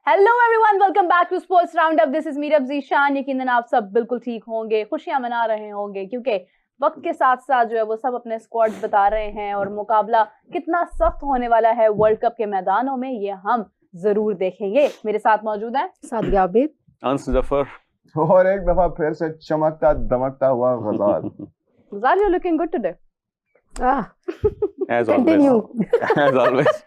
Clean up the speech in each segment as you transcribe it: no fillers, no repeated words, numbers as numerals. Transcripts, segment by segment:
Hello everyone, welcome back to sports roundup. This is Meerab Zeeshan. यकीनन आप सब बिल्कुल ठीक होंगे, खुशियां मना रहे होंगे क्योंकि वक्त के साथ साथ जो है वो सब अपने स्क्वाड बता रहे हैं और मुकाबला कितना सख्त होने वाला है वर्ल्ड कप के मैदानों में ये हम जरूर देखेंगे। मेरे साथ मौजूद है सादिया आबिद, अंस जफर और एक दफा फिर से चमकता दमकता हुआ Ghazal. Ghazal, you looking good today. as continue. as always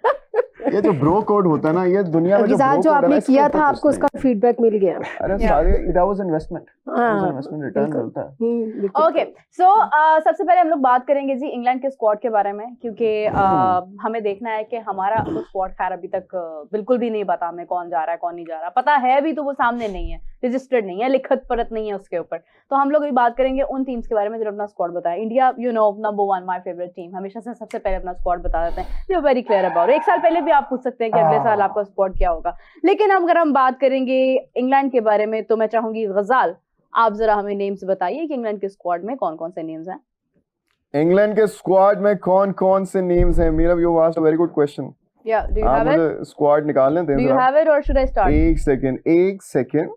ये जो ब्रो कोड होता है ना, ये दुनिया में जो आपने किया था आपको उसका फीडबैक मिल गया। अरे सारे that was investment, investment return मिलता है। ओके, सो सबसे पहले हम लोग बात करेंगे जी इंग्लैंड के स्क्वाड के बारे में, क्योंकि हमें देखना है कि हमारा तो स्क्वाड खैर अभी तक बिल्कुल भी नहीं पता हमें कौन जा रहा है कौन नहीं जा रहा। पता है भी तो वो सामने नहीं है, रजिस्टर्ड नहीं है, लिखत परत नहीं है उसके ऊपर। तो हम लोग अभी बात करेंगे उन टीम्स के बारे में जो अपना स्क्वाड बताए। India, you know, number 1 my favourite team, हमेशा से सबसे पहले अपना स्क्वाड बता देते हैं। We are very clear about. एक साल पहले भी आप पूछ सकते हैं कि अगले साल आपका स्क्वाड क्या होगा, लेकिन अब अगर हम बात करेंगे इंग्लैंड के बारे में तो मैं चाहूंगी गज़ाल आप जरा हमें नेम्स बताइए कि इंग्लैंड के स्क्वाड में कौन कौन से नेम्स हैं। इंग्लैंड के स्क्वाड में कौन कौन से नेम्स हैं? Meera, you asked a very good question. या do you have it? Squad निकालने दें। डू यू हैव इट और शुड आई स्टार्ट? एक second.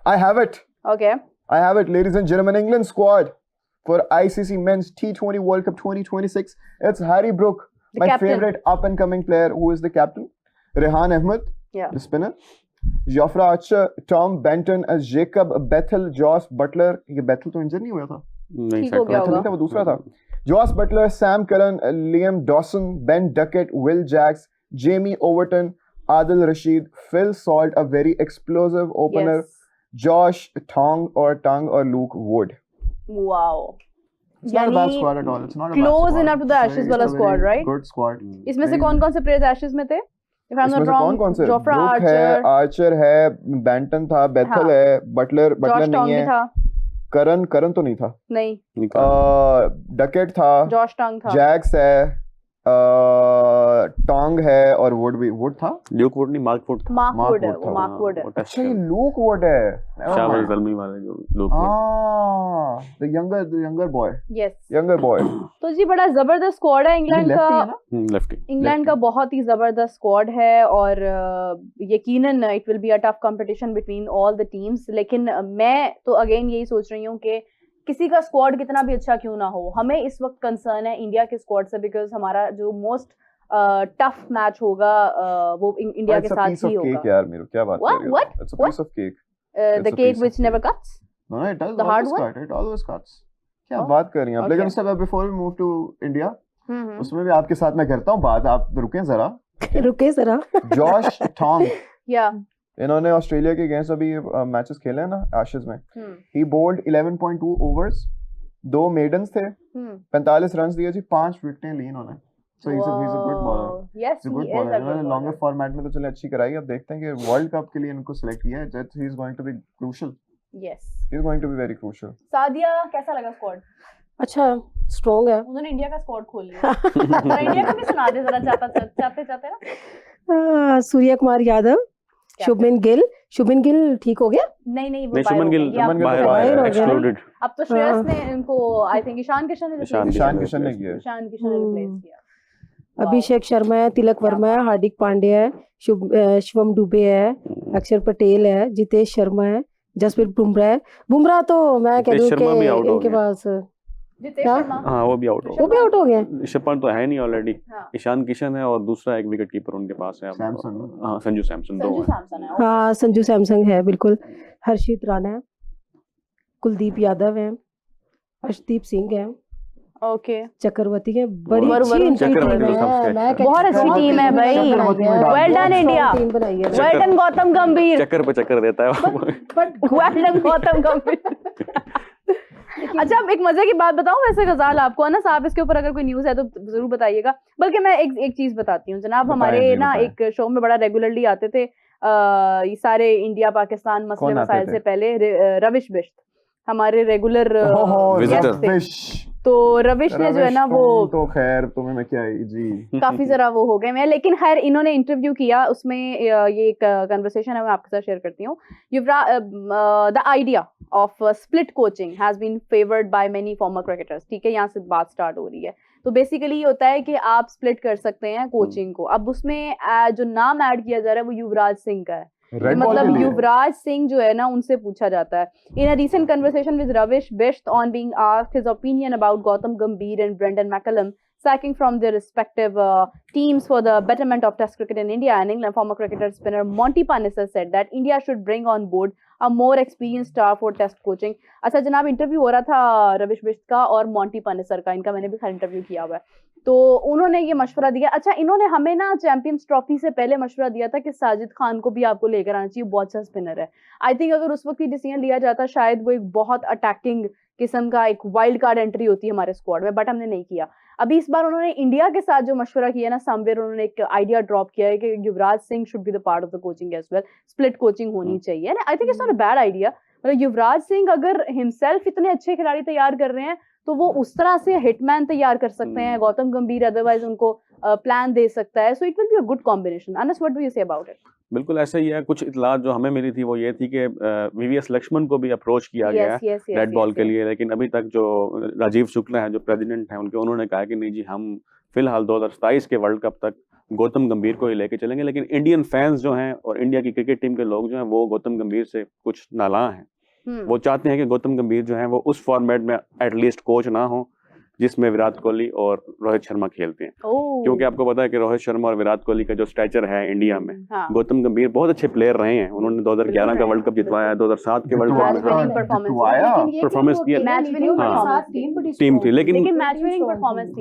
I have it. Okay, I have it, ladies and gentlemen. England squad for ICC Men's T20 World Cup 2026. It's Harry Brook, my favorite up-and-coming player, who is the captain. Rehan Ahmed, the spinner. Jofra Archer, Tom Benton as Jacob Bethel, Josh Butler. ये Bethel तो इंजर नहीं हुआ था? नहीं ठीक हो गया होगा। वो दूसरा था। Josh Butler, Sam Curran, Liam Dawson, Ben Duckett, Will Jacks, Jamie Overton, Adil Rashid, Phil Salt, a very explosive opener. Yes. Josh Tong or Luke Wood. Wow. It's not a bad squad at all. It's not a Close bad squad. enough to the Ashes वाला squad, right? Good squad. इसमें से कौन कौन से players Ashes में थे? If I'm not wrong, कौन से? जोफ्रा Brook है, Archer है, Benton था, Bethel है, Butler नहीं है, करन तो नहीं था, नहीं, डकेट था, जॉश टंग था, जैक्स है, टोंग है और वुड था। ल्यूक वुड नहीं, मार्क वुड था। मार्क वुड है। अच्छा, ये लूक वुड है, शाबाश ज़ल्मी वाले जो look would. the younger boy. Yes, younger boy. तो जी बड़ा जबरदस्त स्क्वाड है इंग्लैंड का। लेफ्टी इंग्लैंड का बहुत ही जबरदस्त स्क्वाड है और यकीनन it will be a tough competition between all the teams. लेकिन मैं तो अगेन यही सोच रही हूँ कि किसी का स्क्वाड कितना भी अच्छा क्यों ना हो, हमें इस वक्त कंसर्न है इंडिया के स्क्वाड से, बिकॉज हमारा जो मोस्ट टफ मैच होगा वो इंडिया के साथ ही होगा। यार मेरे क्या बात कर रही हो? What? It's a piece of cake. The cake which never cuts? No, it does. The hard one? It always cuts. क्या बात कर रही हैं आप? लेकिन उससे पहले before we move to India, उसमें भी आपके साथ मैं करता हूँ बात, आप रुकें जरा। जॉश टॉन्ग, इन्होंने ऑस्ट्रेलिया के अगेंस्ट अभी मैचेस खेले हैं ना एशेज में। ही बोल्ड 11.2 ओवर्स, 2 मेडन्स थे, 45 रन्स दिए जी, 5 विकेटें ली इन्होंने। So he's a good bowler. Yes, he is a good इन्होंने लॉन्गर फॉर्मेट में तो चले अच्छी कराई। अब देखते हैं कि वर्ल्ड कप के लिए इनको सिलेक्ट किया है, that he is going to be crucial. Yes. He is going to be very crucial. Sadia, कैसा लगा स्क्वाड? अच्छा, स्ट्रॉन्ग है। उन्होंने इंडिया का स्क्वाड खोल लिया। इंडिया का भी सुना दे जरा, चाहते ना। सूर्य कुमार यादव, शुभमन गिल ठीक हो गया? नहीं, वो शुभमन गिल बाहर एक्सक्लूडेड। अब तो श्रेयस ने इनको, आई थिंक ईशान किशन ने रिप्लेस किया। अभिषेक शर्मा है, तिलक वर्मा है, हार्दिक पांड्या है, शिवम दुबे है, अक्षर पटेल है, जितेश शर्मा है, जसप्रीत बुमराह तो मैं कह दूं कि इनके पास वो भी आउट हो गए। ऋषभ पंत तो है नहीं ऑलरेडी। ईशान किशन है और दूसरा एक विकेट कीपर उनके पास है, संजू सैमसन। हाँ, संजू सैमसन है बिल्कुल। हर्षित राणा है, कुलदीप यादव है, अर्शदीप सिंह है, ओके, चक्रवर्ती है। बड़ी अच्छी बहुत अच्छी टीम है भाई। Well done India, well done Gautam गंभीर। चक्कर पे चक्कर देता है वेल डन गौतम गंभीर। अच्छा, अब एक मजे की बात बताऊं वैसे गज़ाल आपको, अनस आप इसके ऊपर अगर कोई न्यूज़ है तो जरूर बताइएगा। बल्कि मैं एक चीज बताती हूँ जनाब, हमारे ना एक शो में बड़ा रेगुलरली आते थे ये सारे इंडिया पाकिस्तान मसले मसाइल से पहले, रविश बिश्त हमारे रेगुलर गेस्ट थे। तो रविश ने जो है ना वो तो खैर तुम्हें मैं क्या जी काफी जरा वो हो गए मैं, लेकिन खैर इन्होंने इंटरव्यू किया, उसमें ये एक कन्वर्सेशन है मैं आपके साथ शेयर करती हूँ। The idea of split coaching has been favoured by many former cricketers. ठीक है, यहाँ से बात स्टार्ट हो रही है। तो बेसिकली ये होता है कि आप स्प्लिट कर सकते हैं कोचिंग को। अब उसमें जो नाम ऐड किया जा रहा है वो युवराज सिंह का है। मतलब युवराज सिंह जो है ना उनसे पूछा जाता है. In a recent conversation with Ravish Bisht on being asked his opinion about Gautam Gambhir and Brendan McCullum sacking from their respective teams for the betterment of Test cricket in India and England, former cricketer spinner Monty Panesar said that India should bring on board a more experienced star for Test coaching. अच्छा जनाब, interview हो रहा था रविश बिष्ट का और Monty Panesar का, इनका मैंने भी खैर इंटरव्यू किया हुआ है. तो उन्होंने ये मशवरा दिया. अच्छा, इन्होंने हमें ना चैंपियंस ट्रॉफी से पहले मशवरा दिया था कि साजिद खान को भी आपको लेकर आना चाहिए, बहुत अच्छा स्पिनर है. आई थिंक अगर उस वक्त ही डिसीजन लिया जाता शायद वो एक बहुत अटैकिंग किस्म का एक वाइल्ड कार्ड एंट्री होती है हमारे स्क्वाड में, बट हमने नहीं किया. अभी इस बार उन्होंने इंडिया के साथ जो मशवरा किया ना, समवेयर उन्होंने एक आइडिया ड्रॉप किया है कि Yuvraj Singh should be the part of the coaching as well, split coaching होनी चाहिए. I think it's not a bad idea. मतलब युवराज सिंह अगर हिमसेल्फ इतने अच्छे खिलाड़ी तैयार कर रहे हैं तो वो उस तरह से हिटमैन तैयार कर सकते हैं. गौतम गंभीर अदरवाइज उनको प्लान दे सकता है. So it will be a good combination. Anas, what do you say about it? बिल्कुल ऐसा ही है. कुछ इतलात जो हमें मिली थी वो ये थी कि वीवीएस लक्ष्मण को भी अप्रोच किया गया है रेड बॉल के लिए, लेकिन अभी तक जो राजीव शुक्ला है जो प्रेसिडेंट हैं उनके, उन्होंने कहा कि नहीं जी, हम फिलहाल 2027 के वर्ल्ड कप तक गौतम गंभीर को ही लेके चलेंगे. लेकिन इंडियन फैंस जो हैं और इंडिया की क्रिकेट टीम के लोग जो हैं वो गौतम गंभीर से कुछ नालां हैं. वो चाहते हैं कि गौतम गंभीर जो है वो उस फॉर्मेट में एटलीस्ट कोच ना हो जिसमें विराट कोहली और रोहित शर्मा खेलते हैं. क्योंकि आपको पता है कि रोहित शर्मा और विराट कोहली का जो स्टैचर है इंडिया में, गौतम गंभीर बहुत अच्छे प्लेयर रहे हैं. उन्होंने 2011 का वर्ल्ड कप जितवाया, 2007 के वर्ल्ड कप में परफॉर्मेंस किया, टीम थी, लेकिन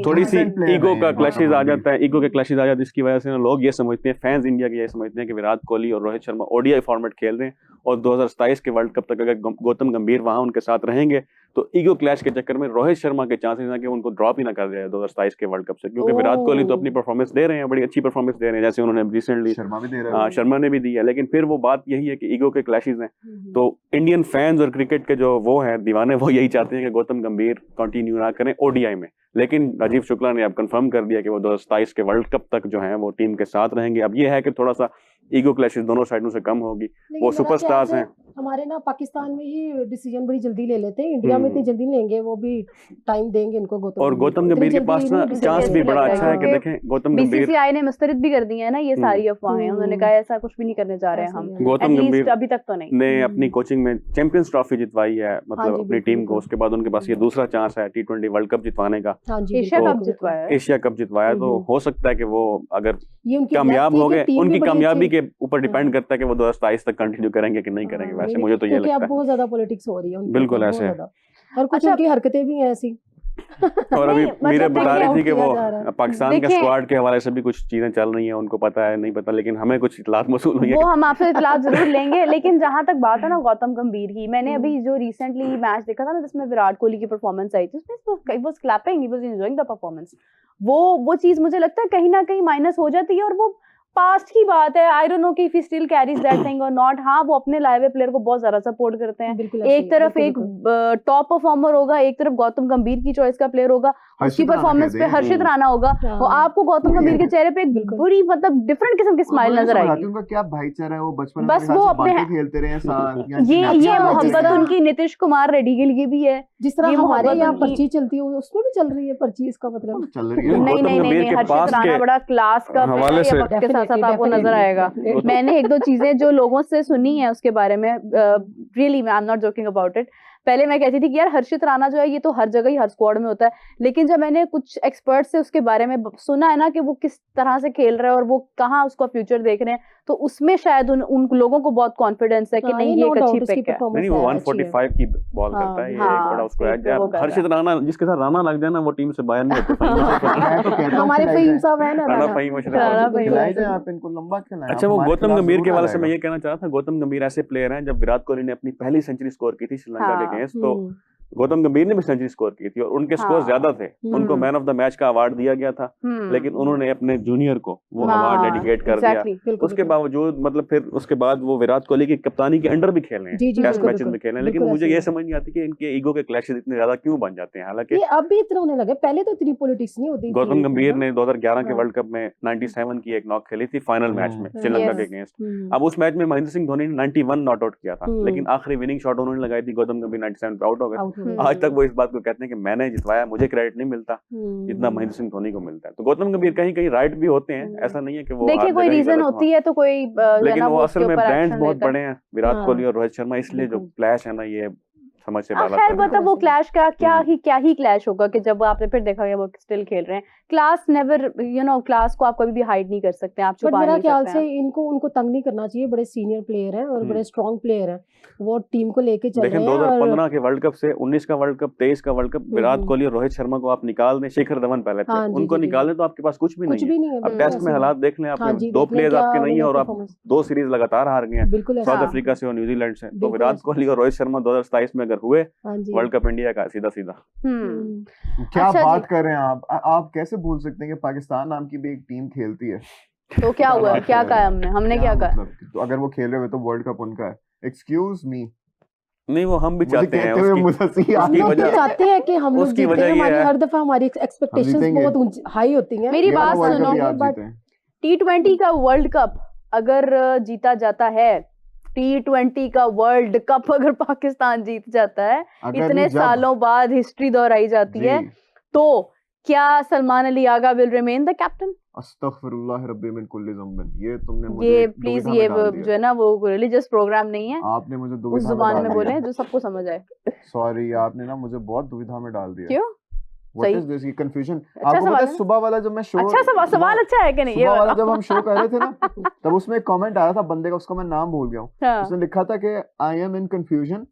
थोड़ी सी ईगो का क्लैशेस आ जाता है. ईगो के क्लैशेस आ जाते हैं, जिसकी वजह से लोग ये समझते हैं, फैंस इंडिया के ये समझते हैं कि विराट कोहली और रोहित शर्मा ओडीआई फॉर्मेट खेल रहे हैं और 2027 के वर्ल्ड कप तक अगर गौतम गंभीर वहां उनके साथ रहेंगे तो ईगो क्लैश के चक्कर में रोहित शर्मा के चांसेस हैं कि उनको ड्रॉप ही ना कर दिया 2027 के वर्ल्ड कप से. क्योंकि विराट कोहली तो अपनी परफॉर्मेंस दे रहे हैं, बड़ी अच्छी परफॉर्मेंस दे रहे हैं, जैसे उन्होंने रिसेंटली शर्मा ने भी दी है. लेकिन फिर वो बात यही है कि ईगो के क्लैशेस हैं. तो इंडियन फैंस और क्रिकेट के जो वो है दीवाने, वो यही चाहते हैं कि गौतम गंभीर कंटिन्यू ना करें ओडीआई में. लेकिन राजीव शुक्ला ने अब कंफर्म कर दिया कि वो 2027 के वर्ल्ड कप तक जो है वो टीम के साथ रहेंगे. अब ये है कि थोड़ा सा ईगो क्लैशेस दोनों साइडों से कम होगी. वो सुपरस्टार्स हैं. हमारे ना पाकिस्तान में ही डिसीजन बड़ी जल्दी ले लेते हैं, इंडिया में इतनी जल्दी लेंगे, वो भी टाइम देंगे इनको. गौतम गंभीर के पास ना चांस भी बड़ा अच्छा है कि देखें गौतम गंभीर, बीसीसीआई ने मुस्तरद भी कर दी है ना ये सारी अफवाहें. उन्होंने कहा ऐसा कुछ भी नहीं करने जा रहे हैं हम. गौतम गंभीर अभी तक तो नहीं ने अपनी कोचिंग में चैंपियंस ट्रॉफी जितवाई है, मतलब अपनी टीम को. उसके बाद उनके पास ये दूसरा चांस है T20 वर्ल्ड कप जितवाने का. एशिया कप जितवाया. तो हो सकता है कि वो अगर कामयाब हो गए, उनकी कामयाबी के ऊपर डिपेंड करता है कि वो 2027 तक कंटिन्यू करेंगे कि नहीं करेंगे. वैसे मुझे तो ये लगता है बहुत ज्यादा पॉलिटिक्स हो रही है. बिल्कुल ऐसे, और कुछ उनकी हरकतें भी हैं ऐसी. और अभी मीरा बता रही थी कि वो पाकिस्तान के स्क्वाड के हवाले से भी कुछ चीजें चल रही हैं, उनको पता है नहीं पता, लेकिन हमें कुछ इतलात मौसूल हुई है. वो हम आपसे इतलात जरूर लेंगे. लेकिन जहां तक बात है ना गौतम गंभीर की, मैंने अभी जो रिसेंटली मैच देखा था ना जिसमें विराट कोहली की परफॉर्मेंस आई थी, उसमें was clapping, he was enjoying the performance. वो चीज मुझे लगता है कहीं ना कहीं माइनस हो जाती है, और वो पास्ट की बात है. आई डोंट नो कि if he still carries that thing और नॉट. हाँ, वो अपने लाए हुए प्लेयर को बहुत ज्यादा सपोर्ट करते हैं. एक तरफ एक टॉप परफॉर्मर होगा, एक तरफ गौतम गंभीर की चॉइस का प्लेयर होगा, उसकी परफॉर्मेंस पे हर्षित राणा होगा, और आपको गौतम गंभीर के चेहरे पे एक बड़ी मतलब डिफरेंट किस्म की स्माइल नजर आएगी. उनका क्या भाईचारा है, वो बचपन बस वो अपने खेलते रहे साथ. ये मोहब्बत उनकी नीतीश कुमार रेड्डी के लिए भी है. जिस तरह हमारे यहाँ पर्ची चलती है उसमें भी चल रही है पर्ची. इसका मतलब चल रही है. नहीं, हर्षित राणा बड़ा क्लास का के साथ साथ आपको नजर आएगा. मैंने एक दो चीजें जो लोगों से सुनी है उसके बारे में, really I am not joking about it. पहले मैं कहती थी कि यार हर्षित राणा जो है ये तो हर जगह ही हर स्क्वाड में होता है, लेकिन जब मैंने कुछ एक्सपर्ट से उसके बारे में सुना है ना कि वो किस तरह से खेल रहा है और वो कहाँ उसका फ्यूचर देख रहे हैं, तो उसमें शायद उन लोगों को बहुत कॉन्फिडेंस है कि नहीं ये एक अच्छी पिक है. नहीं, वो 145 की बॉल करता है, ये एक बड़ा उसको है. हर्षित राणा जिसके साथ राणा लग जाए ना वो टीम से बाहर नहीं होते. हमारे फहीम साहब है ना, आप इनको लंबा खिलाएं. अच्छा, वो गौतम गंभीर के वाले से मैं ये कहना चाह रहा था, गौतम गंभीर ऐसे प्लेयर हैं, जब विराट कोहली ने अपनी पहली सेंचुरी स्कोर की थी श्रीलंका के अगेंस्ट, तो गौतम गंभीर ने भी सेंचुरी स्कोर की थी और उनके स्कोर ज्यादा थे. उनको मैन ऑफ द मैच का अवार्ड दिया गया था, लेकिन उन्होंने अपने जूनियर को वो अवार्ड डेडिकेट कर दिया. उसके बावजूद मतलब फिर उसके बाद वो विराट कोहली की कप्तानी के अंडर भी खेल रहे हैं, टेस्ट मैचेस में खेल रहे हैं. लेकिन मुझे ये समझ नहीं आती कि इनके ईगो के क्लैशेस इतने ज्यादा क्यों बन जाते हैं. हालांकि अब भी इतना होने लगे, पहले तो इतनी पॉलिटिक्स नहीं होती. गौतम गंभीर ने 2011 के वर्ल्ड कप में 97 की एक नॉक खेली थी फाइनल मैच में श्रीलंका के अगेंस्ट. अब उस मैच में महेंद्र सिंह धोनी ने 91 नॉट आउट किया था, लेकिन आखिरी विनिंग शॉट उन्होंने लगाई थी, गौतम गंभीर 97 पे आउट हो गए. आज तक वो इस बात को कहते हैं कि मैंने जितवाया, मुझे क्रेडिट नहीं मिलता जितना महेंद्र सिंह धोनी को मिलता है। तो गौतम गंभीर कहीं कहीं राइट भी होते हैं, ऐसा नहीं है कि वो देखिए कोई रीजन होती है तो कोई लेकिन वो असल में ब्रांड्स बहुत बड़े हैं, विराट कोहली और रोहित शर्मा, इसलिए जो क्लैश है ना ये समझ से बाहर। खैर मतलब वो क्लैश का क्या ही क्लैश होगा कि जब आपने फिर देखा वो स्टिल खेल रहे हैं। क्लास नेवर क्लास को आप कभी भी हाइड नहीं कर सकते, आप छुपा नहीं सकते। मेरा ख्याल से उनको तंग नहीं करना चाहिए, बड़े सीनियर प्लेयर हैं और बड़े स्ट्रॉन्ग प्लेयर हैं, वो टीम को लेके चल रहे हैं। 2015 के वर्ल्ड कप से 19 का वर्ल्ड कप, 23 का वर्ल्ड कप, विराट कोहली और रोहित शर्मा को आप निकाल दें, शिखर धवन पहले थे, उनको निकाल दें तो आपके पास कुछ भी नहीं है। अब टेस्ट में हालात देख लें आप, 2 प्लेयर्स आपके नहीं है और आप 2 सीरीज लगातार हार गए हैं, साउथ अफ्रीका से और न्यूजीलैंड से। तो विराट कोहली और रोहित शर्मा 2027 में अगर हुए वर्ल्ड कप इंडिया का, सीधा क्या बात कर रहे हैं आप कैसे भूल सकते हैं कि पाकिस्तान नाम की भी एक टीम खेलती है। तो क्या हुआ, क्या कहा हमने क्या कहा? तो अगर वो खेल रहे हुए तो वर्ल्ड कप उनका है। एक्सक्यूज मी, नहीं वो हम भी चाहते हैं, चाहते हैं कि हम लोग जीते। हमारी हर दफा हमारी एक्सपेक्टेशंस बहुत हाई होती हैं। मेरी बात सुनो, T20 का वर्ल्ड कप अगर जीता जाता है, T20 का वर्ल्ड कप अगर पाकिस्तान जीत जाता है, इतने सालों बाद हिस्ट्री दोहराई जाती है, तो क्या Salman Ali Agha will remain the captain? अस्तगफिरुल्लाह रब्बी मिन कुल्ली ज़ंबिन। ये तुमने मुझे ये प्लीज ये जो है ना वो रिलीजियस प्रोग्राम नहीं है, आपने मुझे उस जुबान में बोले जो सबको समझ आए। सॉरी, आपने ना मुझे बहुत दुविधा में डाल दिया। क्यों? What is this? ये कंफ्यूजन। आपको पता है सुबह वाला जब मैं शो, अच्छा सवाल अच्छा है कि नहीं? सुबह वाला जब हम शो कर रहे थे ना, तब उसमें एक कमेंट आया था बंदे का, उसका मैं नाम भूल गया हूँ। उसने लिखा था कि आई एम इन कंफ्यूजन,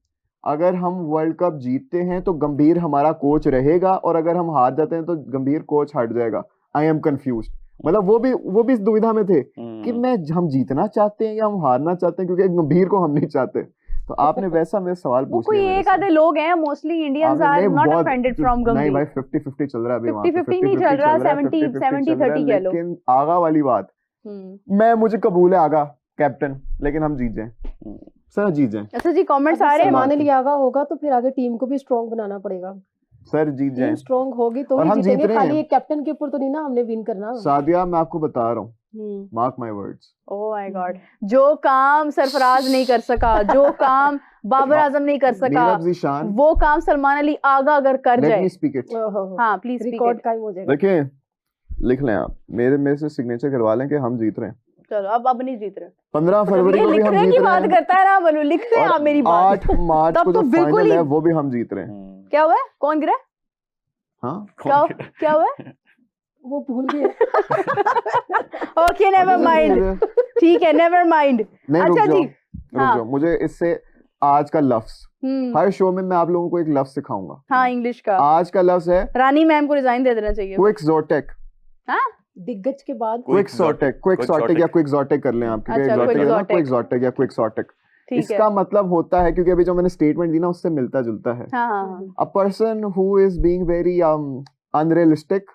अगर हम वर्ल्ड कप जीतते हैं तो गंभीर हमारा कोच रहेगा और अगर हम हार जाते हैं तो गंभीर कोच हट जाएगा। I am confused. मतलब वो भी इस दुविधा में थे कि हम जीतना चाहते हैं या हम हारना चाहते हैं, क्योंकि गंभीर को हम नहीं चाहते। तो आपने वैसा मेरे सवाल पूछ लिया। कोई एक आधे लोग हैं, mostly Indians are not offended from Gambhir. नहीं भाई, 50-50 चल रहा है अभी, 50-50 नहीं चल रहा, 70-30 कह लो। लेकिन आगा वाली बात, मुझे कबूल है आगा कैप्टन, लेकिन हम जीत जाएं सर, जीत जाएं। अच्छा जी, कमेंट्स आ रहे हैं। मान लिया आगा होगा तो फिर आगे टीम को भी स्ट्रॉन्ग बनाना पड़ेगा सर, जीत जाएं। स्ट्रॉन्ग होगी तो ही जीतेंगे, खाली एक कैप्टन के ऊपर तो नहीं ना हमने विन करना। सादिया, मैं आपको बता रहा हूँ, mark my words. Oh my God, जो काम सरफराज नहीं कर सका, जो काम बाबर आजम नहीं कर सका, वो काम सलमान अली आगा अगर कर जाए। हाँ प्लीज, रिकॉर्ड कायम हो जाएगा। देखिए, लिख लें आप, मेरे से सिग्नेचर करवा लें कि हम जीत रहे हैं। चलो अब नहीं जीत रहे। 15 फरवरी को भी हम जीत रहे हैं। की बात करता है ना बनू, लिख रहे हैं आप मेरी बात। 8 मार्च को जो फाइनल है वो भी हम जीत रहे हैं। क्या हुआ? कौन गिरा? हाँ क्या हुआ? वो भूल गए। ओके नेवर माइंड, ठीक है नेवर माइंड। अच्छा जी, हाँ। मुझे इससे आज का लफ्ज, हर शो में मैं आप लोगों को एक लफ्ज सिखाऊंगा। हाँ, इंग्लिश का। आज का लफ्ज है, रानी मैम को रिजाइन दे देना चाहिए। क्विक्सोटिक। हाँ, दिग्गज के बाद क्विक्सोटिक या क्विक्सोटिक कर लें आप, क्विक्सोटिक या क्विक्सोटिक। इसका मतलब होता है, क्योंकि अभी जो मैंने स्टेटमेंट दी ना उससे मिलता जुलता है। A person who is being very unrealistic,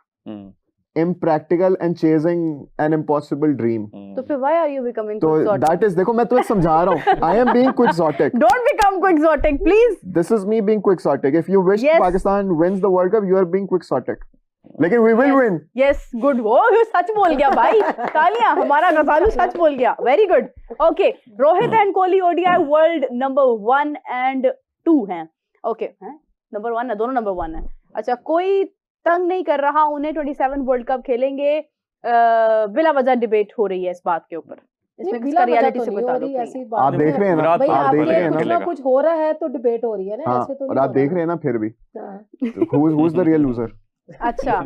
impractical and chasing an impossible dream. तो फिर why are you becoming quixotic? So that is, देखो मैं तुम्हें समझा रहा हूँ, I am being quixotic. Don't become quixotic, please. This is me being quixotic. If you wish Pakistan wins the World Cup, you are being quixotic. लेकिन we will win. Yes, good. वो सच बोल गया भाई, तालियां, हमारा गजालू सच बोल गया, very good. Okay, Rohit and Kohli ODI world number 1 and 2 हैं. Okay, नंबर 1 है, दोनों नंबर 1 है. अच्छा, कोई तंग नहीं कर रहा उन्हें, 27 वर्ल्ड कप खेलेंगे, बिला वजह डिबेट हो रही है इस बात के ऊपर। इसमें किसका रियलिटी से कोई ताल्लुक नहीं है। आप देख रहे हैं ना, आप देख रहे हैं ना, कुछ हो रहा है तो डिबेट हो रही है ना, ऐसे तो। और आप देख रहे हैं ना फिर भी, who is the real loser? अच्छा,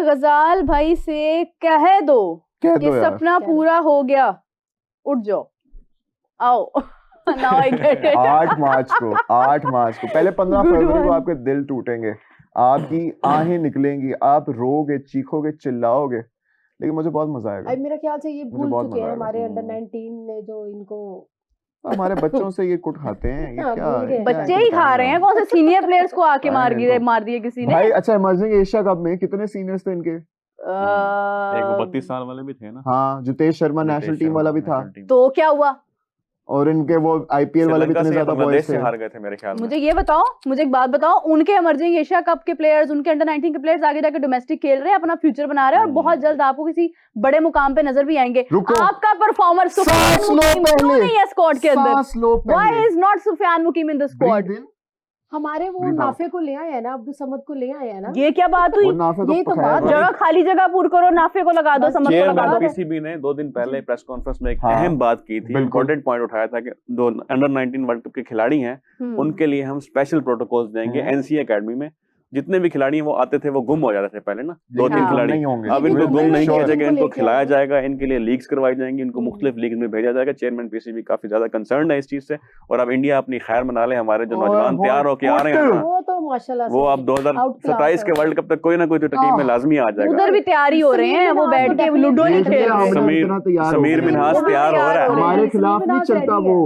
गजाल भाई से कह दो कि सपना पूरा हो गया, उठ जाओ, आओ। Now I get it. 8 मार्च को पहले 15 फरवरी को आपके दिल टूटेंगे, आपकी आहें निकलेंगी, आप रोगे, चीखोगे, चिल्लाओगे, लेकिन मुझे बहुत मजा आएगा। मेरा ख्याल से ये भूल चुके हैं हमारे अंडर 19 ने जो इनको, हमारे बच्चों से ये कुट खाते हैं। ये क्या बच्चे ही खा रहे हैं? कौन से सीनियर प्लेयर्स को आके मार दिए किसी ने? भाई अच्छा, इमर्जिंग एशिया कप में कितने सीनियर्स थे इनके? एक 32 साल वाले भी थे ना। हाँ, जुतेश शर्मा नेशनल टीम वाला भी था। तो क्या हुआ? और इनके वो आईपीएल वाले भी इतने ज्यादा बॉयज से हार गए थे मेरे ख्याल में। मुझे ये बताओ, मुझे एक बात बताओ, उनके इमर्जिंग एशिया कप के प्लेयर्स, उनके अंडर 19 के प्लेयर्स आगे जाकर डोमेस्टिक खेल रहे हैं, अपना फ्यूचर बना रहे हैं और बहुत जल्द आपको किसी बड़े मुकाम पे नजर भी आएंगे। आपका परफॉर्मर सुफियान मुकीम क्यों नहीं है स्क्वाड के अंदर? Why is not Sufiyan Muqeem in the squad? हमारे वो नाफे को ले आए हैं ना, अब्दुल समद को ले आए हैं ना। ये क्या बात हुई? यही तो बात, जगह खाली जगह पूरी करो, नाफे को लगा दो, समद को लगा दो। पीसीबी ने 2 दिन पहले प्रेस कॉन्फ्रेंस में एक अहम बात की थी, इम्पोर्टेंट पॉइंट उठाया था कि जो अंडर 19 वर्ल्ड कप के खिलाड़ी हैं उनके लिए हम स्पेशल प्रोटोकॉल्स देंगे। एनसीए एकेडमी में जितने भी खिलाड़ी वो आते थे वो गुम हो जाते थे पहले ना, 2-3 खिलाड़ी, अब इनको गुम नहीं किया जाएगा, इनको खिलाया जाएगा, इनके लिए लीग्स करवाई जाएंगी, इनको मुख्तलिफ लीग में भेजा जाएगा। चेयरमैन पीसीबी काफी ज्यादा कंसर्न है इस चीज से, और अब इंडिया अपनी खैर मना ले, हमारे जो नौजवान तैयार होके आ रहे हैं वो तो माशाल्लाह वो अब 2027 के वर्ल्ड कप तक कोई ना कोई तो टीम में लाजमी आ जाएगा। उधर भी तैयारी हो रहे हैं, वो बैठ के लूडो नहीं खेल रहे। समीर मिन्हास तैयार हो रहा है, हमारे खिलाफ नहीं चलता वो,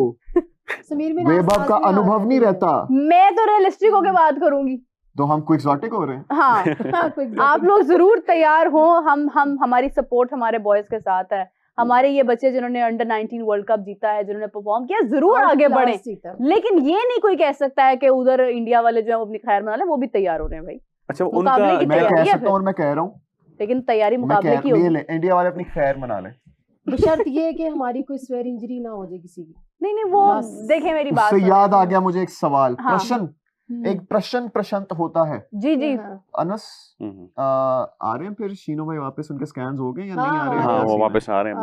वैभव का अनुभव नहीं रहता। मैं तो रियलिस्टिक होके बात करूंगी, तो हम क्विक एक्सोटिक हो रहे हैं। हाँ आप लोग जरूर तैयार हो, हम हमारी सपोर्ट हमारे बॉयज के साथ है। हमारे ये बच्चे जिन्होंने अंडर 19 वर्ल्ड कप जीता है, जिन्होंने परफॉर्म किया, जरूर आगे बढ़े, लेकिन ये नहीं कोई कह सकता है कि उधर इंडिया वाले जो है अपनी खैर मना ले, वो भी तैयार हो रहे हैं भाई। अच्छा उनका मैं कह सकता हूं और मैं कह रहा हूं, लेकिन तैयारी मुकाबले की होगी। इंडिया वाले अपनी खैर मना ले, बशर्त ये है कि हमारी कोई स्वेयर इंजरी ना हो जाए किसी की। नहीं वो देखें मेरी बात उससे याद आ गया मुझे एक सवाल, प्रश्न, एक प्रश्न होता है। जी अनस आ रहे हैं फिर शीनो भाई वापस, उनके स्कैन्स हो गए या नहीं आ रहे हैं? हाँ वो वापस आ रहे हैं,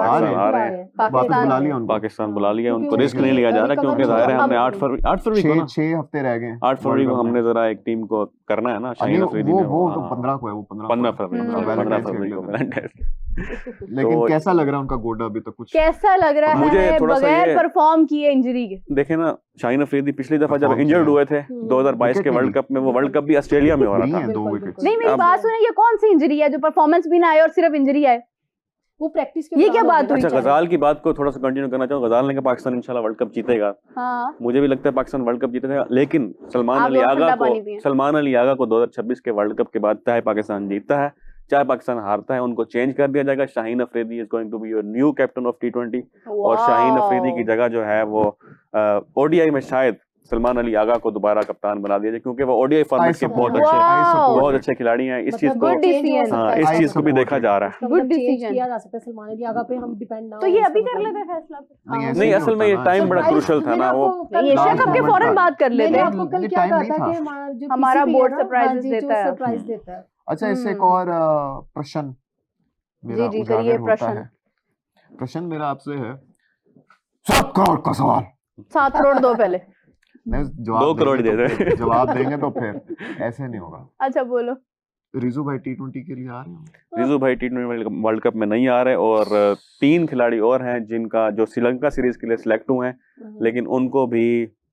वापस बुला लिया उनको, पाकिस्तान बुला लिया उनको, रिस्क नहीं लिया जा रहा क्योंकि जाहिर है हमने 8 फरवरी को 6 हफ्ते रह गए, 8 फरवरी को हमने जरा एक टीम को करना है ना, शाहीन अफरीदी में वो तो 15 को है, वो 15 फरवरी को वैलेंटाइन। लेकिन कैसा लग रहा है उनका गोडा अभी तक? कुछ कैसा लग रहा है बगैर परफॉर्म किए इंजरी के? देखे ना, शाहीन अफरीदी पिछली दफा जब इंजर्ड हुए थे 2022 के वर्ल्ड कप में, वो वर्ल्ड कप भी ऑस्ट्रेलिया में हो रहा था, 2 विकेट। नहीं मेरी बात सुनिए, ये कौन सी इंजरी है जो परफॉर्मेंस भी ना आए और सिर्फ इंजरी आए? वो प्रैक्टिस के, ये क्या बात हुई? अच्छा गजाल की बात को थोड़ा सा कंटिन्यू करना चाहूँ। गजाल ने कहा पाकिस्तान इंशाल्लाह वर्ल्ड कप जीतेगा, मुझे भी लगता है पाकिस्तान वर्ल्ड कप जीतेगा, लेकिन सलमान अली आगा को 2026 के वर्ल्ड कप के बाद चाहे पाकिस्तान जीतता है चाहे पाकिस्तान हारता है, उनको चेंज कर दिया जाएगा। Shaheen Afridi is going to be your new captain of T20, और शाहीन अफरीदी की जगह जो है वो ओडीआई में शायद सलमान अली आगा को दोबारा कप्तान बना दिया जाए, क्योंकि वो ओडीआई फॉर्मेट के बहुत अच्छे खिलाड़ी हैं। इस चीज को इस चीज को भी देखा जा रहा है। गुड डिसीजन किया जा सकता है सलमान अली आगा पे, हम डिपेंड ना, तो ये अभी कर लेते फैसला। नहीं असल में ये टाइम बड़ा क्रूशियल था ना, वो एशिया कप के फौरन बात कर लेते हैं। आपको कल क्या कहा था कि हमारा बोर्ड सरप्राइज देता है। अच्छा इससे एक और प्रश्न मेरा उजागर होता है। प्रश्न मेरा आपसे है 7 करोड़ का सवाल। 7 करोड़ दो पहले, 2 करोड़ दे दे। जवाब देंगे तो फिर ऐसे नहीं होगा। अच्छा बोलो। रिजू भाई T20 के लिए आ रहे हैं? रिजू भाई T20 वर्ल्ड कप में नहीं आ रहे, और 3 खिलाड़ी और हैं जिनका जो श्रीलंका सीरीज के लिए सिलेक्ट हुए हैं, लेकिन उनको भी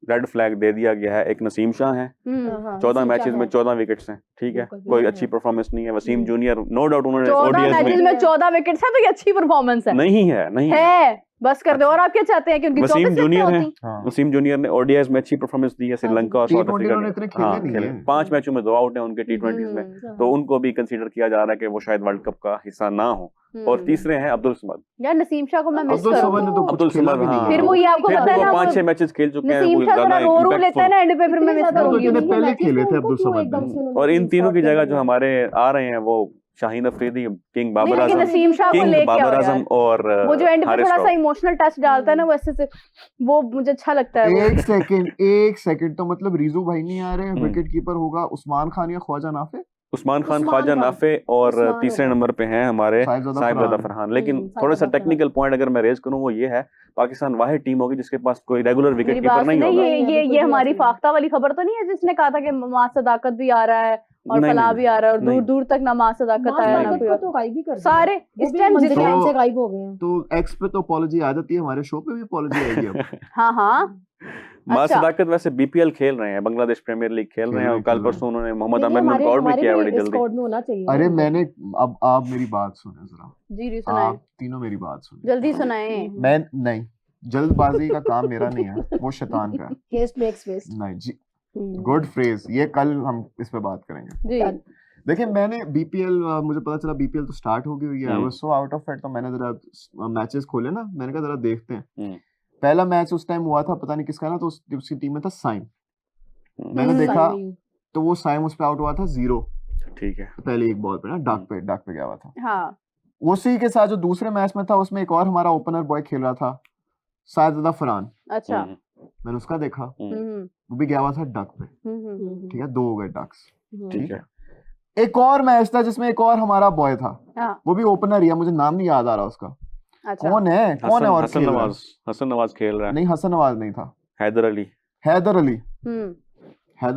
रेड फ्लैग दे दिया गया है। एक नसीम शाह है, 14 मैचेस में 14 विकेट्स हैं, ठीक है, कोई अच्छी परफॉर्मेंस नहीं है। वसीम जूनियर नो डाउट उन्होंने 14 मैचेस में 14 विकेट्स है, तो ये अच्छी परफॉर्मेंस है? नहीं है, बस कर दो। और आप क्या चाहते हैं कि उनकी वसीम जूनियर है, वसीम जूनियर ने ओडीआईज में अच्छी परफॉर्मेंस दी है श्रीलंका और साउथ अफ्रीका के। 5 मैचों में 2 आउट हैं उनके T20s में, तो उनको भी कंसीडर किया जा रहा है कि वो शायद वर्ल्ड कप का हिस्सा ना हो। और तीसरे हैं अब्दुल समद। यार नसीम शाह को मैं मिस करूं। अब्दुल समद फिर वो ये आपको पता है ना, 5-6 मैचेस खेल चुके हैं, नसीम शाह रो लेता है ना एंड पे, फिर मैं मिस करूंगी। पहले खेले थे अब्दुल समद, और इन तीनों की जगह जो हमारे आ रहे हैं वो शाहीन अफरीदी, किंग बाबर आजम और वो जो एंड पे थोड़ा सा इमोशनल टच डालता है ना, वैसे से वो मुझे अच्छा लगता है। एक सेकंड तो मतलब रिजू भाई नहीं आ रहे, विकेट कीपर होगा उस्मान खान या ख्वाजा नाफे? उस्मान खान, ख्वाजा नाफे, और तीसरे नंबर पे हैं हमारे साहिबजादा फरहान। लेकिन थोड़ा सा टेक्निकल पॉइंट अगर मैं रेज करूं वो ये है, पाकिस्तान वाहिद टीम होगी जिसके पास कोई रेगुलर विकेट कीपर नहीं होगा। ये हमारी फाख्ता वाली खबर तो नहीं है जिसने कहा था कि मां सदाकत भी आ रहा है और फलाह भी आ रहा है, और दूर दूर तक ना मां सदाकत आया ना कोई, तो गायब भी कर सारे इस टाइम से गायब हो गए हैं। तो एक्स पे तो अपॉलॉजी आ जाती है, हमारे शो पे भी अपॉलॉजी आएगी अब। हाँ मां सदाकत वैसे बीपीएल खेल रहे हैं, बांग्लादेश प्रीमियर लीग खेल रहे हैं, और कल परसों उन्होंने मोहम्मद आमिर ने आउट भी किया बड़ी जल्दी। अरे मैंने अब आप मेरी बात सुने जरा जी, सुनाएं आप तीनों मेरी बात सुने, जल्दी सुनाएं। मैं नहीं, जल्दबाजी का काम मेरा नहीं है, वो शैतान का है। नहीं जी, गुड फ्रेज, ये कल हम इस पे बात करेंगे जी। देखिए मैंने बीपीएल, मुझे पता चला बीपीएल तो स्टार्ट हो गई हुई है, I was so out of it, तो मैंने जरा मैचेस खोले ना, मैंने कहा जरा देखते हैं। पहला मैच उस टाइम हुआ था, पता नहीं किसका ना, तो उसकी टीम में था साइम। मैंने देखा तो वो साइम उस पे आउट हुआ था 0, ठीक है, पहले एक बॉल पे ना डाक पे गया हुआ था। हाँ। उसी के साथ जो दूसरे मैच में था उसमें एक और हमारा ओपनर बॉय खेल रहा था, साहिबजादा फरहान। अच्छा। मैंने उसका देखा, वो भी गया हुआ था डक पे, ठीक है, 2 हो गए डक्स, ठीक है। एक और मैच था जिसमें एक और हमारा बॉय था, वो भी ओपनर ही है, मुझे नाम नहीं याद आ रहा उसका। अच्छा। कौन है और हसन नवाज, हसन नवाज खेल रहा है। नहीं, हसन नवाज नहीं था, हैदर अली, हैदर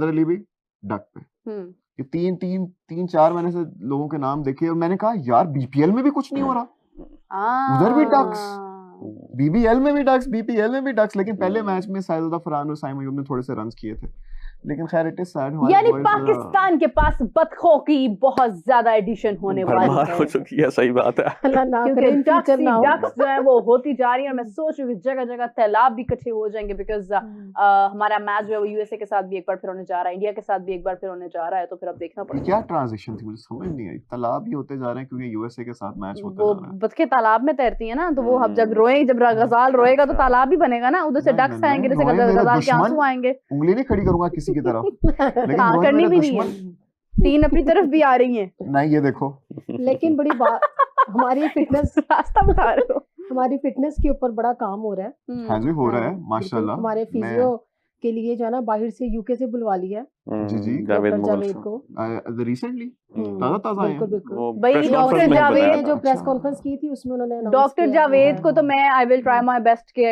अली भी डक पे। ये 3-4 मैंने से लोगों के नाम देखे और मैंने कहा यार बीपीएल में भी कुछ नहीं हो रहा, उधर भी डक्स, बीबीएल में भी डक्स, बीपीएल में भी डक्स, लेकिन पहले मैच में साजिद फरहान और साइम अयूब ने थोड़े से रन्स किए थे, लेकिन खैर इट इज सैड। यानी पाकिस्तान के पास बतखों की बहुत ज्यादा एडिशन होने वाली है, हो चुकी है, सही बात है, क्योंकि डक्स जो है वो होती जा रही है और मैं सोच रही हूँ जगह जगह तालाब भी इकट्ठे हो जाएंगे, बिकॉज हमारा मैच जो है वो यूएसए के साथ भी एक बार फिर होने जा रहा है, इंडिया के साथ भी एक बार फिर होने जा रहा है, तो फिर अब देखना पड़ेगा। क्या ट्रांजिशन थी, मुझे समझ नहीं आई, तालाब ही होते जा रहे हैं क्योंकि यूएसए के साथ मैच होता वो बतखें तालाब में तैरती है ना, तो वो अब जब रोए, जब गजाल रोएगा तो तालाब ही बनेगा ना, उधर से डक्स आएंगे, जैसे गजाल के आंसू आएंगे। उंगली नहीं खड़ी करूंगा किसी की तरफ, हाँ, करनी भी नहीं है, 3 अपनी तरफ भी आ रही हैं। नहीं ये देखो, लेकिन बड़ी बात हमारी फिटनेस रास्ता बता रहे हो, हमारी फिटनेस के ऊपर बड़ा काम हो रहा है। हाँ जी, हो रहा है माशाल्लाह। हमारे फिजियो के लिए जो है ना बाहर से यूके से बुलवा लिया है जी जावेद को रिसेंटली, ताजा आए हैं। भाई डॉक्टर जावेद ने जो प्रेस कॉन्फ्रेंस की थी उसमें उन्होंने डॉक्टर जावेद को तो मैं I will try my best के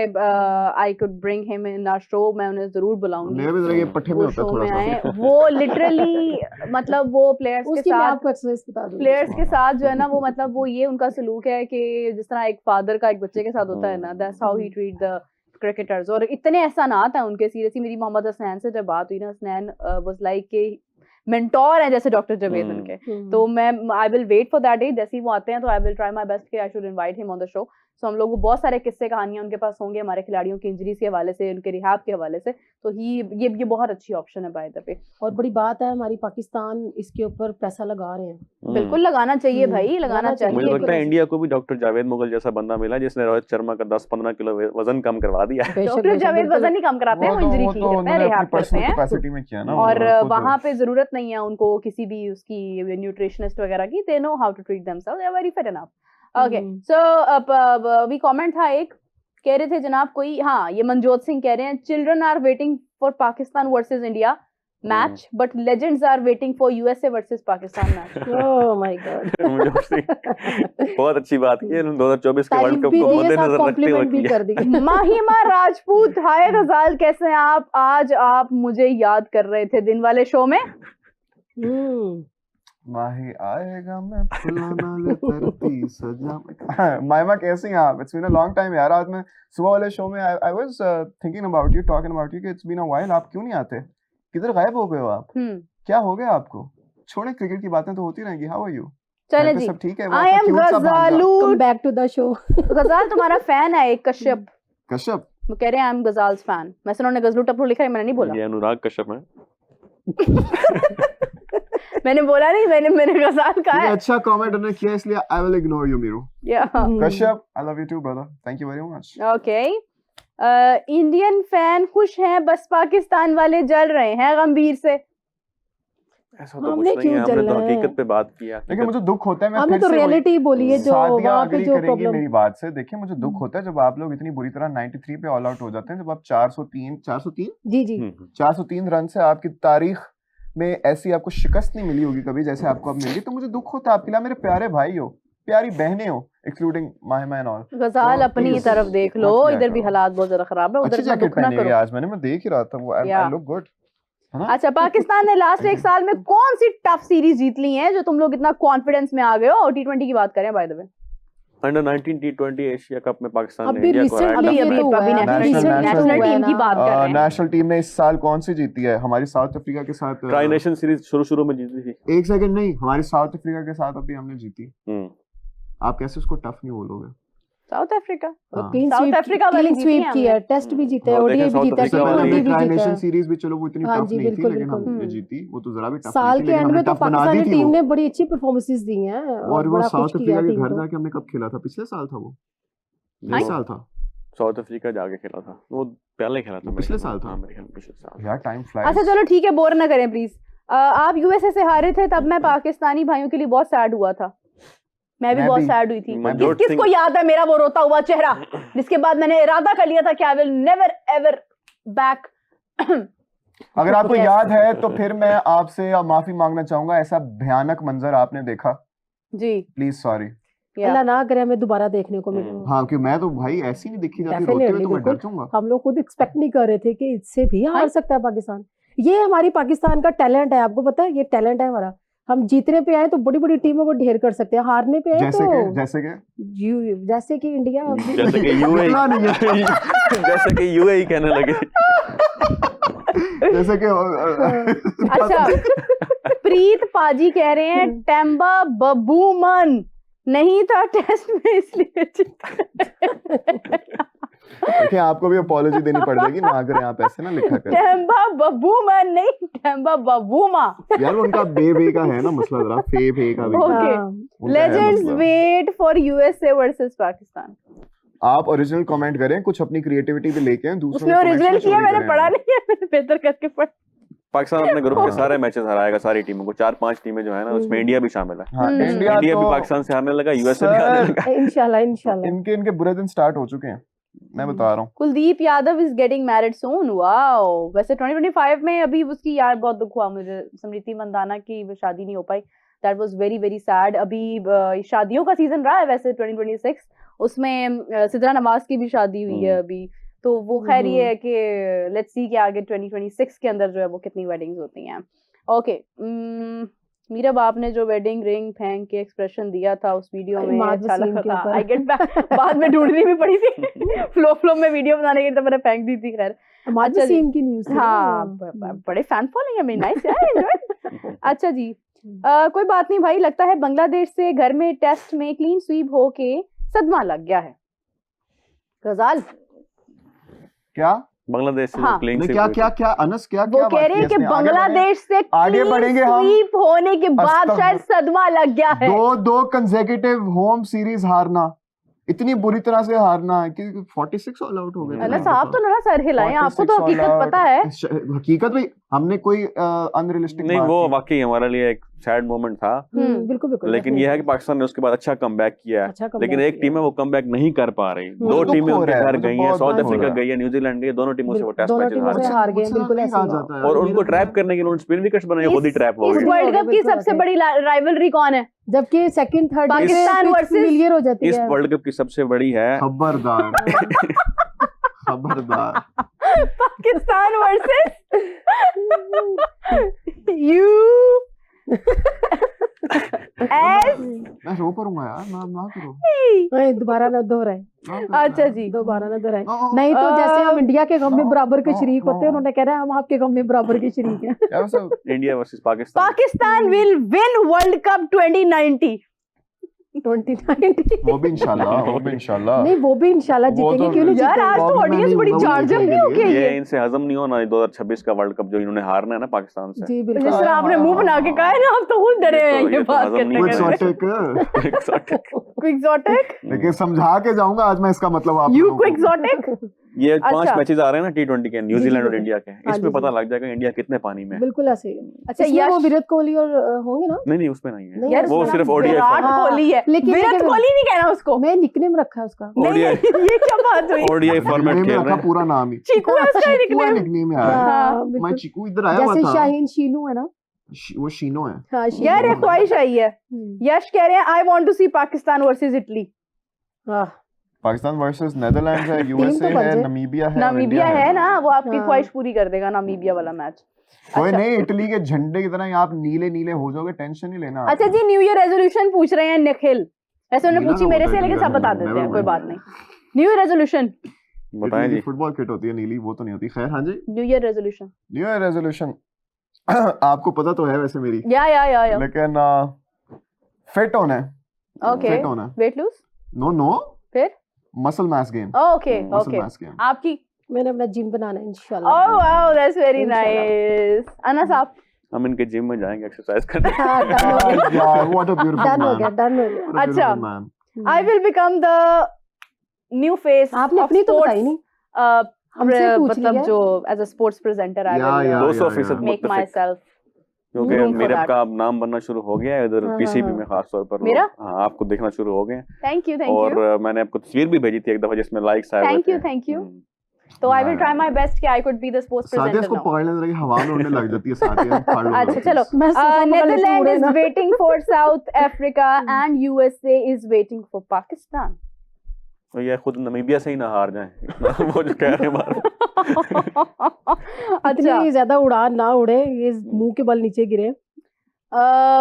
I could bring him in our show, मैं उन्हें जरूर बुलाऊंगी, मेरे भी ये पट्टे में होता है थोड़ा सा, वो लिटरली मतलब वो प्लेयर्स के साथ, आपको एक्सरसाइज बता दूं, प्लेयर्स के साथ जो है ना वो मतलब वो ये उनका सलूक है कि जिस तरह एक फादर का एक बच्चे के साथ होता है ना, that's how he treat the cricketers. और इतने एहसानात हैं उनके, सीरियसली मेरी मोहम्मद हसनैन से जब बात हुई ना, हसनैन वाज लाइक के मेंटोर है जैसे डॉक्टर जावेद उनके, तो मैं I will wait for that day, जैसे ही वो आते हैं तो I will try my best कि I should invite him on the show. So हम लोग को बहुत सारे किस्से कहानियां उनके पास होंगे हमारे खिलाड़ियों की इंजरीज के हवाले से, उनके रिहाब के हवाले से, तो ये बहुत अच्छी ऑप्शन है बाय द वे। और बड़ी बात है हमारी पाकिस्तान इसके ऊपर पैसा लगा रहे हैं, बिल्कुल लगाना चाहिए भाई, लगाना चाहिए। मुझे लगता है इंडिया को भी डॉक्टर जावेद मुगल जैसा बंदा मिला जिसने रोहित शर्मा का 10-15 किलो वजन कम करवा दिया है। डॉक्टर जावेद वजन नहीं कम कराते हैं, वो इंजरी ठीक करते हैं, रिहाब करते हैं, और वहां पे जरूरत नहीं है उनको किसी भी उसकी न्यूट्रिशनिस्ट वगैरह की, they know how to treat themselves, they are very fit enough. Okay, so we comment था एक, कह रहे थे जनाब कोई, हाँ ये मनजोत सिंह कह रहे हैं, children are waiting for Pakistan versus India match but legends are waiting for USA versus Pakistan match. Oh my god, बहुत अच्छी बात की, 2024 के वर्ल्ड कप को मद्देनजर रखते हुए कर दी। माहिमा राजपूत, हाय गजाल कैसे हैं आप, आज आप मुझे याद कर रहे थे दिन वाले शो में। माही आएगा मैं फुलाना ले तरती सजा। माहिमा कैसी हैं आप? It's been a long time यार। आज मैं सुबह वाले शो में I was thinking about you, talking about you कि इट्स बीन अ व्हाइल, आप क्यों नहीं आते, किधर गायब हो गए हो आप, क्या हो गया आपको? छोड़े, क्रिकेट की बातें तो होती रहेंगी। How are you? चले जी, सब ठीक है? I am Ghazalu, come back to the show. Ghazal तुम्हारा फैन है एक कश्यप, कश्यप वो कह रहे हैं आई एम गजाल्स फैन। वैसे उन्होंने गजलू टपलू लिखा है, मैंने नहीं बोला, ये अनुराग कश्यप है। मैंने बोला नहीं, मैंने गजाल कहा है। अच्छा कमेंट उन्होंने किया इसलिए I will ignore you Meeru. Kashyap I love you too brother, thank you very much. Okay, Indian fan खुश हैं, बस पाकिस्तान वाले जल रहे हैं गंभीर से। ऐसा तो कुछ नहीं है, हमने तो हकीकत पे बात किया। देखिए मुझे दुख होता है, मैं हमने तो रियलिटी बोली है जो वहां पे जो प्रॉब्लम। मेरी बात से देखिए मुझे दुख होता है जब आप लोग इतनी बुरी तरह 93 पे ऑल आउट हो जाते हैं, जब आप 403 जी 403 रन से आपकी तारीख में ऐसी आपको शिकस्त नहीं मिली होगी कभी जैसे आपको अब मिली, तो मुझे दुख होता है आपके लिए। मेरे प्यारे भाई हो, प्यारी बहनें हो, एक्सक्लूडिंग माहिमा एंड ऑल। गजाल अपनी तरफ देख लो, इधर भी हालात बहुत ज्यादा खराब है, उधर दुख ना करो। आज मैं देख ही रहा था, वो आई लुक गुड। अच्छा, पाकिस्तान ने लास्ट एक साल में कौन सी टफ सीरीज जीत ली है जो तुम लोग इतना कॉन्फिडेंस में आ गए हो? और T20 की बात करें by the way, under 19 T20 Asia cup में पाकिस्तान ने अभी इंडिया को हराया। नेशनल टीम की बात कर रहे हैं। नेशनल टीम ने इस साल कौन सी जीती है? हमारी साउथ अफ्रीका के साथ ट्राई नेशन सीरीज शुरू में जीती थी। एक सेकंड नहीं, हमारी साउथ अफ्रीका के साथ अभी हमने जीती। आप कैसे उसको टफ नहीं बोलोगे? साउथ अफ्रीका, साउथ अफ्रीका वाली स्वीप की है, टेस्ट भी जीते, ओडीआई भी जीता, T20 भी जीता। नेशन सीरीज भी चलो वो इतनी टफ नहीं थी, लेकिन हमने जीती, वो तो जरा भी टफ साल के एंड में तो पाकिस्तानी टीम ने बड़ी अच्छी परफॉर्मेंसेस दी हैं। और वो साउथ अफ्रीका के घर जाके हमने कब खेला था? पिछले साल था वो, इस साल था साउथ अफ्रीका जाके खेला था, वो पहले खेला था, पिछले साल था मेरे ख्याल में पिछले साल यार। Time flies. अच्छा चलो ठीक है, बोर ना करें प्लीज। आप यूएसए से हारे थे, तब मैं पाकिस्तानी भाइयों के लिए बहुत सैड हुआ था, मैं भी बहुत सैड हुई थी। किसको याद है मेरा वो रोता हुआ चेहरा, जिसके बाद मैंने इरादा कर लिया था कि I will never ever back. अगर आपको याद है तो फिर मैं आपसे माफी मांगना चाहूंगा, ऐसा भयानक मंजर आपने देखा जी, प्लीज सॉरी। अल्लाह ना करे हमें दोबारा देखने को मिले। हाँ क्योंकि मैं तो भाई ऐसी नहीं दिखी जाती रोते हुए, तो मैं डर जाऊंगा। हम लोग खुद एक्सपेक्ट नहीं कर रहे थे कि इससे भी हार सकता है पाकिस्तान। ये हमारी पाकिस्तान का टैलेंट है, आपको पता है, ये टैलेंट है हमारा। हम जीतने पे आए तो बड़ी बड़ी टीमों को ढेर कर सकते हैं, हारने पे आए तो जैसे कि इंडिया, जैसे कि यूएई जैसे कि यूएई कहने लगे जैसे कि अच्छा प्रीत पाजी कह रहे हैं टेम्बा बबूमन नहीं था टेस्ट में इसलिए देखिए आपको भी अपॉलॉजी देनी पड़ेगी ना, अगर आप ऐसे ना लिखा करें। टेम्बा बबूमन नहीं टेम्बा बबूमा। यार उनका बे का है ना मसला, जरा फे का भी। Okay, legends wait for USA versus Pakistan. आप ओरिजिनल कमेंट करें, कुछ अपनी क्रिएटिविटी भी लेके हैं। दूसरों उसने ओरिजिनल किया, मैंने पढ़ा नहीं है, मैंने बेहतर करके पढ़। पाकिस्तान अपने ग्रुप के सारे मैचेस हराएगा, सारी टीमों को, 4-5 टीमें जो है ना उसमें इंडिया भी शामिल है। हाँ, इंडिया भी पाकिस्तान से हारने लगा, यूएसए भी हारने लगा। इंशाल्लाह इनके बुरे दिन स्टार्ट हो चुके हैं, मैं बता रहा हूँ। Kuldeep Yadav is getting married soon. Wow, वैसे 2025 में अभी उसकी यार बहुत दुख हुआ मुझे, स्मृति मंदाना की शादी नहीं हो पाई। That was very very sad. अभी शादियों का सीजन रहा है वैसे 2026, उसमें सिद्रा नवाज की भी शादी हुई है अभी, तो वो खैर ये है कि लेट्स सी कि आगे 2026 के अंदर जो है वो कितनी वेडिंग्स होती हैं। ओके, मीरा बाप ने जो वेडिंग रिंग फेंक के एक्सप्रेशन दिया था उस वीडियो में अच्छा लगा था। आई गेट बैक, बाद में ढूंढनी भी पड़ी थी फ्लो में वीडियो बनाने के लिए, तो मैंने फेंक दी थी। खैर अच्छा जी, की न्यूज़, हाँ बड़े फैन फॉलोइंग है मेरी, नाइस यार। अच्छा जी, कोई बात नहीं भाई, लगता है बांग्लादेश से घर में टेस्ट में क्लीन स्वीप होके सदमा लग गया है। गजाल क्या बांग्लादेश से हाँ। क्या अनस क्या वो कह रहे हैं कि बांग्लादेश से आगे बढ़ेंगे हम, स्वीप होने के बाद शायद सदमा लग गया है। दो कंसेक्यूटिव होम सीरीज हारना, इतनी बुरी तरह से हारना कि 46 ऑल आउट हो गए। अल्लाह साहब तो ना सर हिलाएं, आपको तो हकीकत पता है। हकीकत भी हमने कोई अनरियलिस्टिक नहीं, वो वाकई हमारे लिए एक सैड मोमेंट था। बिल्कुल, लेकिन ये है कि पाकिस्तान ने उसके बाद अच्छा कमबैक किया है, लेकिन एक टीम है वो कमबैक नहीं कर पा रही। दो टीमें उनके घर गई हैं, साउथ अफ्रीका गई है, न्यूजीलैंड गई है, दोनों टीमों से वो टेस्ट मैचेस हार गए। बिल्कुल ऐसा है। और उनको ट्रैप करने के लिए उन्होंने स्पिन विकेट्स बनाए, खुद ही ट्रैप हो गए। वर्ल्ड कप की सबसे बड़ी राइवलरी कौन है? जबकि second third Pakistan versus failure हो जाती है। इस वर्ल्ड कप की सबसे बड़ी है खबरदार खबरदार पाकिस्तान वर्सेस यू मैं रो पड़ूंगा यार, ना करो, दोबारा ना दोहराए। अच्छा जी, दोबारा ना दोहराए, नहीं तो जैसे हम इंडिया के गम में बराबर के शरीक होते हैं, उन्होंने कह रहा है हम आपके गम में बराबर के शरीक हैं। India versus Pakistan. Pakistan will win world cup 2090। वो भी इंशाल्लाह नहीं, वो भी इंशाल्लाह जीतेंगे, क्यों नहीं यार? आज तो ऑडियंस बड़ी चार्ज नहीं हो गई ये इनसे हजम नहीं होना 2026 का वर्ल्ड कप जो इन्होंने हारना है ना पाकिस्तान से। जी बिल्कुल, जिस तरह आपने मुंह बना के कहा है ना, आप तो खुद डरे हैं ये बात करने क्विक्सोटिक। लेकिन समझा के जाऊंगा आज मैं इसका मतलब आप यू क्विक्सोटिक। ये 5 मैचेस आ रहे हैं ना T20 के, न्यूजीलैंड और इंडिया के, इसमें पता लग जाएगा इंडिया कितने पानी में। बिल्कुल ऐसे ही। अच्छा, ये वो विराट कोहली और होंगे ना? नहीं उसमें नहीं है यार, वो सिर्फ ओडीआई विराट कोहली है, लेकिन विराट कोहली नहीं कहना उसको, मैं निकनेम रखा है उसका। ओडीआई ये क्या बात हुई? ओडीआई फॉर्मेट खेल रहे हैं, पूरा नाम ही चीकू है उसका निकनेम है। मैं चीकू इधर आया हुआ था, जैसे शाहीन शीनू है ना, वो शीनो है। हाँ, यार एक ख्वाहिश आई है। यश कह रहे हैं I want to see Pakistan versus Italy. Pakistan versus Netherlands है, यूएसए है, नामीबिया है ना, वो आपकी ख्वाहिश पूरी कर देगा नामीबिया वाला मैच। कोई नहीं, इटली के झंडे की तरह आप नीले नीले हो जाओगे, टेंशन नहीं लेना। अच्छा जी, न्यू ईयर रेजोल्यूशन पूछ रहे हैं निखिल, वैसे उन्होंने पूछी मेरे से, लेकिन सब बता देते हैं, कोई बात नहीं। न्यू ईयर रेजोल्यूशन बताएं जी। फुटबॉल किट होती है नीली, वो तो नहीं होती। खैर हाँ जी, न्यू ईयर रेजोल्यूशन आपको पता तो है वैसे मेरी, या लेकिन फिट होना है। ओके, फिट होना है, वेट लूज, नो फिर मसल मास गेन। ओके आपकी? मैंने अपना जिम बनाना है इंशाल्लाह। Oh wow, that's very nice. Anas आप? हम इनके जिम में जाएंगे एक्सरसाइज करने। यार व्हाट अ ब्यूटीफुल डन हो गया। अच्छा, I will become the new face. आपने अपनी तो बताई नहीं, हमसे पूछ लिया। मतलब जो as a sports presenter I will 200% make my self, क्योंकि मेरे का अब नाम बनना शुरू हो गया है इधर पीसीबी में, खास तौर पर मेरा? हाँ, आपको देखना शुरू हो गए। थैंक यू और मैंने आपको तस्वीर भी भेजी थी एक दफा जिसमें लाइक्स आए हुए थे। थैंक यू तो I will try my best कि I could be the sports Sadia presenter इसको नाउ। पकड़ने लगी, हवा में उड़ने लग जाती है सादिया। अच्छा चलो, मैं Netherland is waiting for south Africa and USA is waiting for Pakistan. तो ये खुद नमीबिया से ही ना हार जाए वो जो कह रहे हैं बार। अच्छा इतनी ज्यादा उड़ान ना उड़े, ये मुंह के बल नीचे गिरे।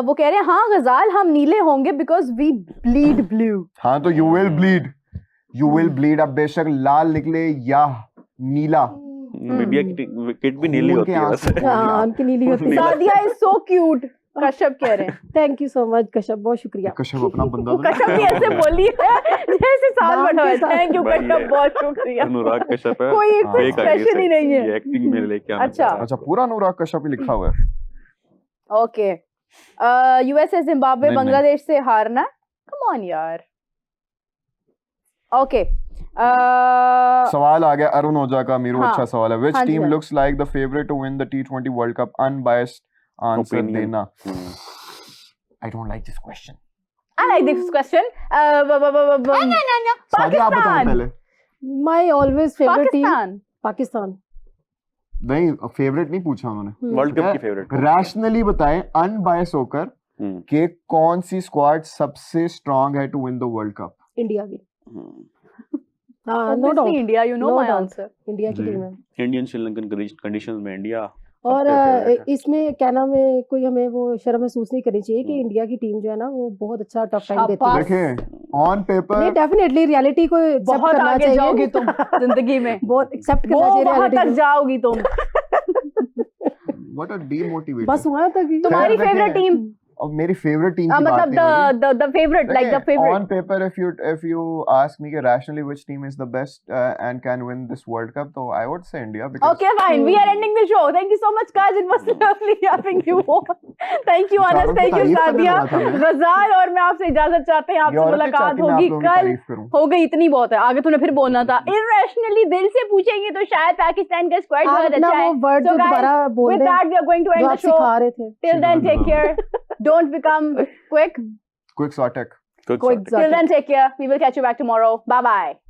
वो कह रहे हैं हाँ गजाल हम नीले होंगे बिकॉज वी ब्लीड ब्लू। हाँ तो you will bleed, you will bleed. अब बेशक लाल निकले या नीला, नमीबिया की किट भी नीली होती है वैसे। हाँ उनकी नीली होती है। Sadia is so cute, Kashyap कह रहे हैं। Thank you so much Kashyap, बहुत शुक्रिया। कश्यप अपना बंदा तो कश्यप भी ऐसे बोली है जैसे साल नाम बढ़ा है। के साथ। थैंक यू भाई कश्यप, ये बहुत शुक्रिया। अनुराग कश्यप है, कोई हाँ। एक्सप्रेशन ही नहीं है। ये एक्टिंग में लेके आना अच्छा। चाह रहा है। अच्छा पूरा अनुराग कश्यप ही लिखा हुआ है। ओके, यूएसए जिम्बाब्वे नहीं, नहीं। बांग्लादेश से हारना, कम ऑन यार। ओके, सवाल आ गया अरुण ओझा का, मीरू। हाँ। अच्छा सवाल है। विच हाँ जी, टीम हाँ। Looks like the favourite to win the T20 world cup? Unbiased answer Opinion. देना। Hmm. I don't like this question. I like this question. Sadia आप बताओ पाकिस्तान, पहले। My always favourite team Pakistan. Pakistan. नहीं फेवरेट नहीं पूछा उन्होंने, वर्ल्ड कप की फेवरेट। रैशनली बताएं अनबायस होकर कि कौन सी स्क्वाड सबसे स्ट्रांग है to win the world cup? India की। हाँ no Obviously doubt, India, you know No my doubt. answer. India की जी। टीम है। इंडियन श्रीलंकन कंडीशंस में इंडिया और सबसे favorite है। इसमें क्या नाम है, कोई हमें वो शर्म महसूस नहीं करनी चाहिए कि इंडिया की टीम जो है ना वो बहुत अच्छा टफ टाइम देती है। शाबाश। देखें ऑन पेपर नहीं डेफिनेटली रियलिटी को accept बहुत करना आगे चाहिए। जाओगी तुम जिंदगी में, बहुत एक्सेप्ट वो करना चाहिए वहां reality तक को। जाओगी तुम। What a demotivating. बस वहां तक ही। तुम्हारी खैर, फेवरेट देखें, टीम, अब मेरी फेवरेट टीम की बात मतलब नहीं हो रही। the favorite, like the favorite. On paper, if you ask me rationally which team is the best and can win this World Cup, so I would say India because Okay, fine. We are ending the show. Thank you so much, Kaj. It was lovely having you on. Thank you, Anas. Shahrukh की Thank you, तारीफ करने सादिया। लगा था मैं। गज़ाल और मैं आपसे इजाजत चाहते हैं। ये आपसे औरतें मुलाकात चाहती हैं मैं होगी आप लोगों की कल। तारीफ करूं। हो गई, इतनी बहुत है। आगे तूने फिर बोलना था। Irrationally दिल से पूछेंगे तो शायद पाकिस्तान का स्क्वाड आप बहुत अपना अच्छा है। वो वर्ड So जो guys, दोबारा बोल with दें that, we are going to जो end आप the show. सिखा रहे थे। Till then, take care. Don't become quick. Quick Sartek. Good Quick shot. Till then, take care. We will catch you back tomorrow. Bye bye.